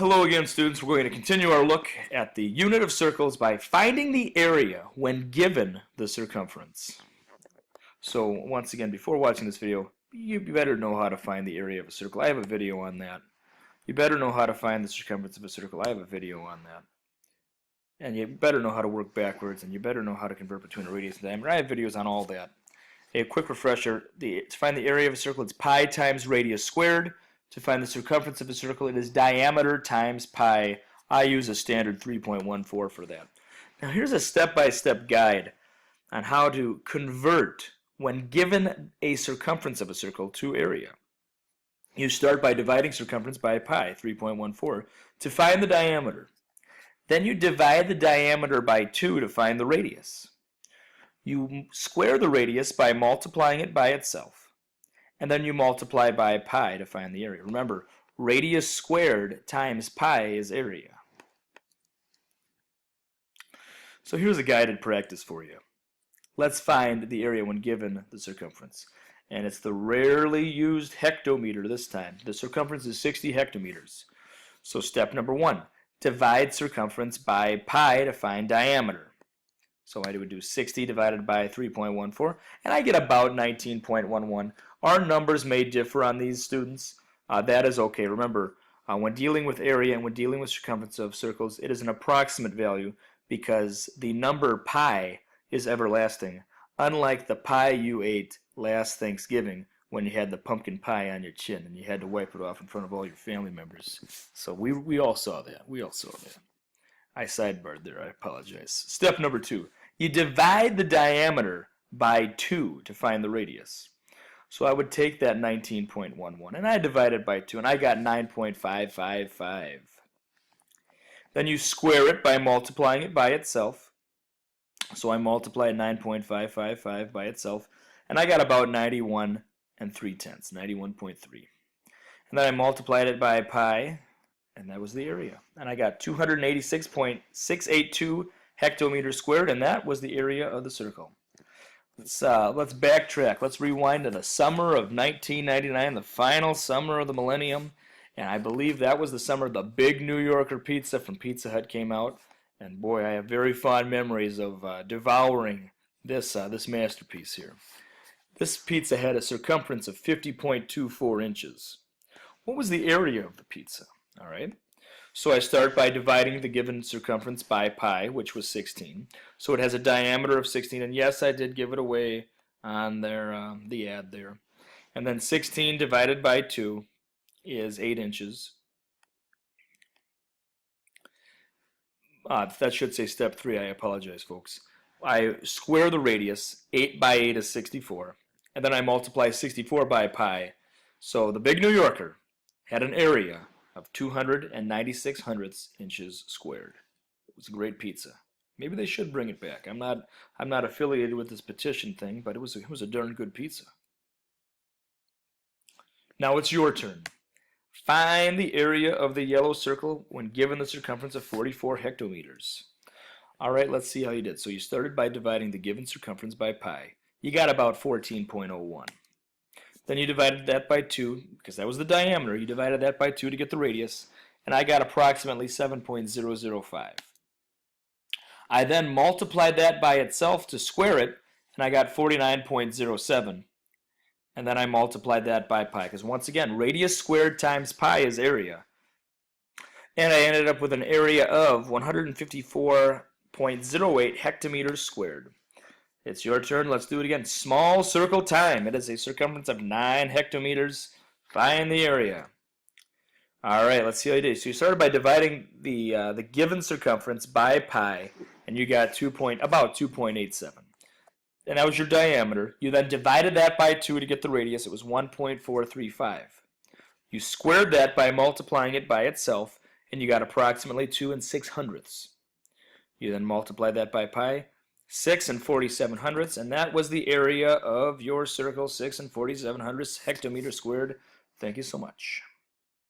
Hello again, students. We're going to continue our look at the unit of circles by finding the area when given the circumference. So once again, before watching this video, you better know how to find the area of a circle. I have a video on that. You better know how to find the circumference of a circle. I have a video on that. And you better know how to work backwards, and you better know how to convert between a radius and diameter. I have videos on all that. A quick refresher, to find the area of a circle, it's pi times radius squared. To find the circumference of a circle, it is diameter times pi. I use a standard 3.14 for that. Now here's a step-by-step guide on how to convert when given a circumference of a circle to area. You start by dividing circumference by pi, 3.14, to find the diameter. Then you divide the diameter by 2 to find the radius. You square the radius by multiplying it by itself. And then you multiply by pi to find the area. Remember, radius squared times pi is area. So here's a guided practice for you. Let's find the area when given the circumference. And it's the rarely used hectometer this time. The circumference is 60 hectometers. So step number 1, divide circumference by pi to find diameter. So I would do 60 divided by 3.14, and I get about 19.11. Our numbers may differ on these, students. That is okay. Remember, when dealing with area and when dealing with circumference of circles, it is an approximate value because the number pi is everlasting, unlike the pie you ate last Thanksgiving when you had the pumpkin pie on your chin and you had to wipe it off in front of all your family members. So we all saw that. We all saw that. I sidebarred there. I apologize. Step number 2. You divide the diameter by 2 to find the radius. So I would take that 19.11 and I divide it by 2 and I got 9.555. Then you square it by multiplying it by itself. So I multiplied 9.555 by itself and I got about 91 3/10, 91.3. And then I multiplied it by pi, and that was the area. And I got 286.682 hectometers squared, and that was the area of the circle. Let's backtrack. Let's rewind to the summer of 1999, the final summer of the millennium. And I believe that was the summer the Big New Yorker pizza from Pizza Hut came out. And boy, I have very fond memories of devouring this masterpiece here. This pizza had a circumference of 50.24 inches. What was the area of the pizza? All right. So I start by dividing the given circumference by pi, which was 16. So it has a diameter of 16, and yes, I did give it away on their the ad there. And then 16 divided by 2 is 8 inches. That should say step 3. I apologize, folks. I square the radius. 8 by 8 is 64. And then I multiply 64 by pi. So the Big New Yorker had an area of 296 hundredths inches squared. It was a great pizza. Maybe they should bring it back. I'm not affiliated with this petition thing, but it was a darn good pizza. Now it's your turn. Find the area of the yellow circle when given the circumference of 44 hectometers. All right, let's see how you did. So you started by dividing the given circumference by pi. You got about 14.01. Then you divided that by 2, because that was the diameter. You divided that by 2 to get the radius, and I got approximately 7.005. I then multiplied that by itself to square it, and I got 49.07. And then I multiplied that by pi, because once again, radius squared times pi is area. And I ended up with an area of 154.08 hectometers squared. It's your turn. Let's do it again. Small circle time. It is a circumference of 9 hectometers. Find the area. All right, let's see how you did. So you started by dividing the given circumference by pi, and you got about 2.87. And that was your diameter. You then divided that by 2 to get the radius. It was 1.435. You squared that by multiplying it by itself, and you got approximately 2 6/100ths. You then multiplied that by pi. 6 47/100ths, and that was the area of your circle, 6 47/100ths hectometers squared. Thank you so much.